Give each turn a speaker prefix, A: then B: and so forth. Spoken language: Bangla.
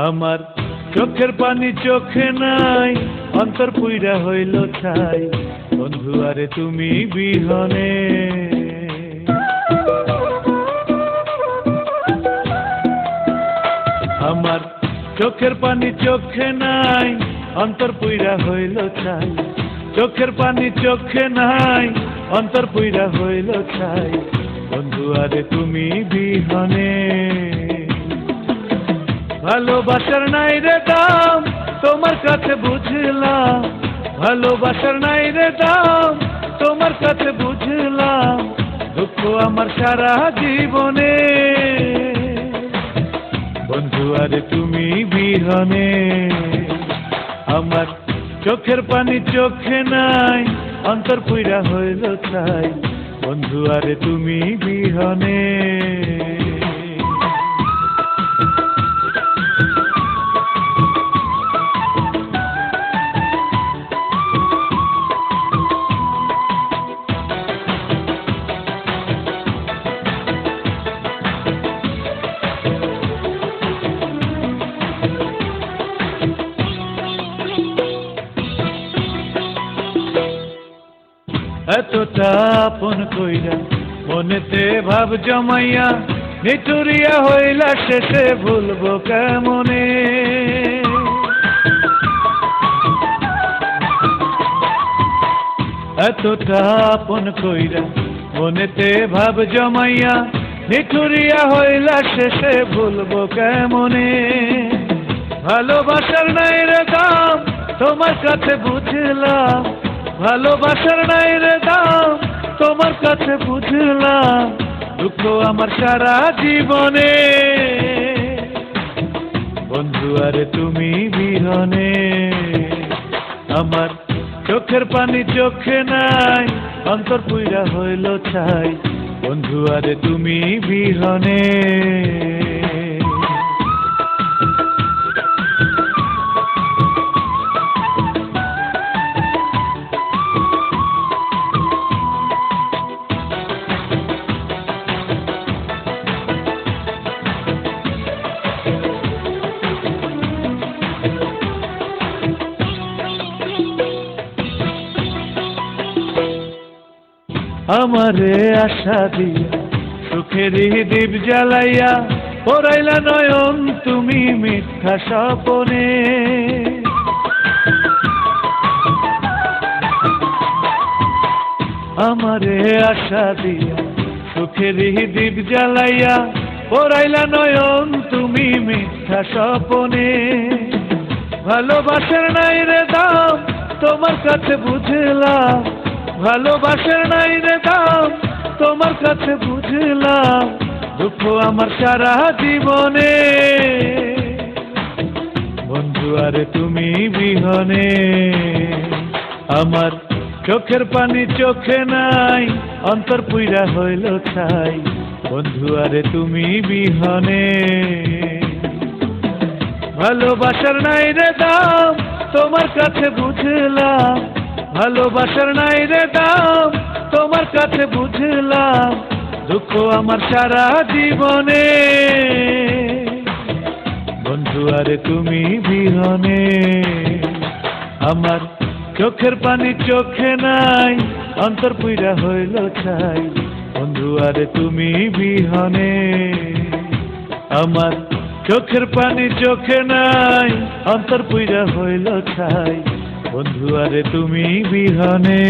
A: আমার চোখের পানি চোখে নাই, অন্তর পুইরা হইল ছাই, বন্ধু আরে তুমি বিহনে। আমার চোখের পানি চোখে নাই, অন্তর পুইরা হইল ছাই, চোখের পানি চোখে নাই, অন্তর পুইরা হইল ছাই, বন্ধু আরে তুমি বিহনে। ভালোবাসার নাই রে দাম, তোমার কাছে বুঝলাম, ভালোবাসার নাই রে দাম, তোমার কাছে বুঝলাম, দুঃখ আমার সারা জীবনে, বন্ধু আরে তুমি বিহনে। আমার চোখের পানি চোখে নাই, অন্তর পুইরা হইল ছাই, বন্ধু আরে তুমি বিহনে। এতটা আপন কইরা মনেতে ভাব জমাইয়া, নিতুরিয়া হইলা শেষে ভুলবো কেমনে। এতটা আপন কইরা মনেতে ভাব জমাইয়া, নিতুরিয়া হইলা শেষে ভুলবো কেমনে। ভালোবাসার নাই রে দাম, তোমার কাছে বুঝলাম, ভালোবাসার নাই রে দাম, তোমার কাছে বুঝলাম, দুঃখ আমার সারা জীবনে, বন্ধু আরে তুমি বিহনে। আমার চোখের পানি চোখে নাই, অন্তর পুইরা হইল ছাই, বন্ধু আরে তুমি বিহনে। আমারে আশা দিয়া সুখেরই দীপ জ্বালাইয়া, পড়াইলা নয়ন তুমি মিথ্যা স্বপনে। আমারে আশা দিয়া সুখেরই দীপ জ্বালাইয়া, পড়াইলা নয়ন তুমি মিথ্যা স্বপনে। ভালোবাসার নাই রে দাম, তোমার কাছে বুঝলাম, ভালোবাসার নাই রে দাম, তোমার কাছে বুঝলাম, দুঃখ আমার সারা জীবনে, বন্ধু আরে তুমি বিহনে। আমার চোখের পানি চোখে নাই, অন্তর পুইরা হইল ছাই, বন্ধু আরে তুমি বিহনে। ভালোবাসার নাই রে দাম, তোমার কাছে বুঝলাম, ভালোবাসার নাই রে দাম, তোমার কাছে বুঝলাম, দুঃখ আমার সারা জীবনে, বন্ধু আরে তুমি বিহনে। আমার চোখের পানি চোখে নাই, অন্তর পুইরা হইল ছাই, বন্ধু আরে তুমি বিহনে। আমার চোখের পানি চোখে নাই, অন্তর পুইরা হইল ছাই, বন্ধু আরে তুমি বিহনে।